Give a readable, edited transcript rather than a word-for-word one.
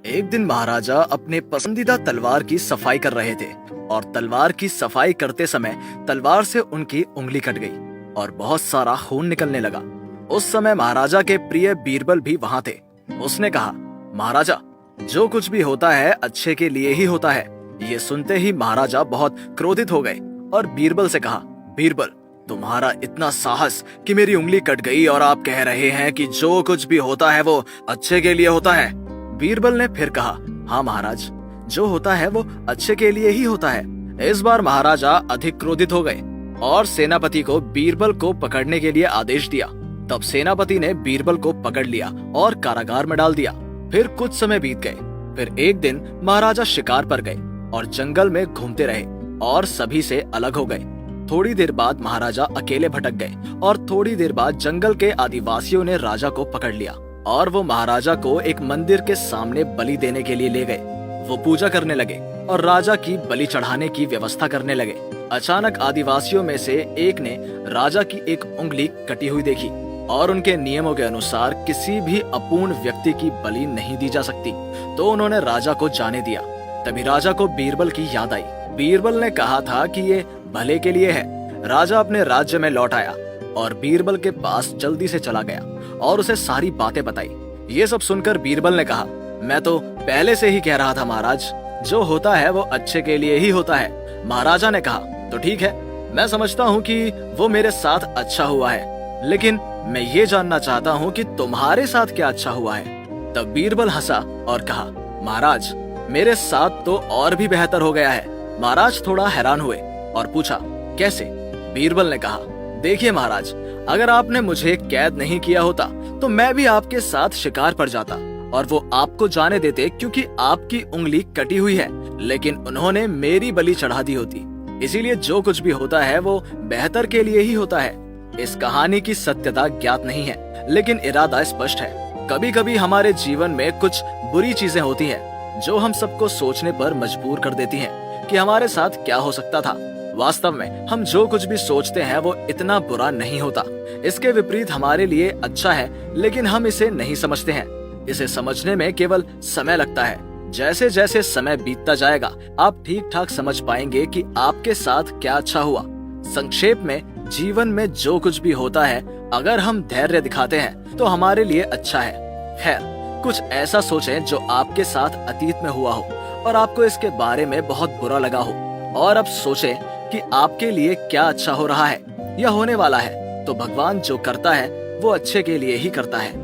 एक दिन महाराजा अपने पसंदीदा तलवार की सफाई कर रहे थे और तलवार की सफाई करते समय तलवार से उनकी उंगली कट गई और बहुत सारा खून निकलने लगा। उस समय महाराजा के प्रिय बीरबल भी वहां थे। उसने कहा, महाराजा, जो कुछ भी होता है अच्छे के लिए ही होता है। ये सुनते ही महाराजा बहुत क्रोधित हो गए और बीरबल से कहा, बीरबल, तुम्हारा इतना साहस कि मेरी उंगली कट गई और आप कह रहे हैं कि जो कुछ भी होता है वो अच्छे के लिए होता है। बीरबल ने फिर कहा, हाँ महाराज, जो होता है वो अच्छे के लिए ही होता है। इस बार महाराजा अधिक क्रोधित हो गए और सेनापति को बीरबल को पकड़ने के लिए आदेश दिया। तब सेनापति ने बीरबल को पकड़ लिया और कारागार में डाल दिया। फिर कुछ समय बीत गए। फिर एक दिन महाराजा शिकार पर गए और जंगल में घूमते रहे और सभी से अलग हो गए। थोड़ी देर बाद महाराजा अकेले भटक गए और थोड़ी देर बाद जंगल के आदिवासियों ने राजा को पकड़ लिया और वो महाराजा को एक मंदिर के सामने बलि देने के लिए ले गए। वो पूजा करने लगे और राजा की बलि चढ़ाने की व्यवस्था करने लगे। अचानक आदिवासियों में से एक ने राजा की एक उंगली कटी हुई देखी और उनके नियमों के अनुसार किसी भी अपूर्ण व्यक्ति की बलि नहीं दी जा सकती, तो उन्होंने राजा को जाने दिया। तभी राजा को बीरबल की याद आई। बीरबल ने कहा था कि ये भले के लिए है। राजा अपने राज्य में लौट आया और बीरबल के पास जल्दी से चला गया और उसे सारी बातें बताई। ये सब सुनकर बीरबल ने कहा, मैं तो पहले से ही कह रहा था महाराज, जो होता है वो अच्छे के लिए ही होता है। महाराजा ने कहा, तो ठीक है, मैं समझता हूँ कि वो मेरे साथ अच्छा हुआ है, लेकिन मैं ये जानना चाहता हूँ कि तुम्हारे साथ क्या अच्छा हुआ है। तब बीरबल हंसा और कहा, महाराज, मेरे साथ तो और भी बेहतर हो गया है। महाराज थोड़ा हैरान हुए और पूछा, कैसे? बीरबल ने कहा, देखिए महाराज, अगर आपने मुझे कैद नहीं किया होता तो मैं भी आपके साथ शिकार पर जाता और वो आपको जाने देते क्योंकि आपकी उंगली कटी हुई है, लेकिन उन्होंने मेरी बलि चढ़ा दी होती। इसीलिए जो कुछ भी होता है वो बेहतर के लिए ही होता है। इस कहानी की सत्यता ज्ञात नहीं है, लेकिन इरादा स्पष्ट है। कभी कभी हमारे जीवन में कुछ बुरी चीजें होती हैं जो हम सबको सोचने पर मजबूर कर देती हैं कि हमारे साथ क्या हो सकता था। वास्तव में हम जो कुछ भी सोचते हैं वो इतना बुरा नहीं होता। इसके विपरीत हमारे लिए अच्छा है, लेकिन हम इसे नहीं समझते हैं। इसे समझने में केवल समय लगता है। जैसे जैसे समय बीतता जाएगा आप ठीक ठाक समझ पाएंगे कि आपके साथ क्या अच्छा हुआ। संक्षेप में, जीवन में जो कुछ भी होता है अगर हम धैर्य दिखाते हैं तो हमारे लिए अच्छा है। खैर, कुछ ऐसा सोचें जो आपके साथ अतीत में हुआ हो और आपको इसके बारे में बहुत बुरा लगा हो, और अब सोचें कि आपके लिए क्या अच्छा हो रहा है या होने वाला है। तो भगवान जो करता है वो अच्छे के लिए ही करता है।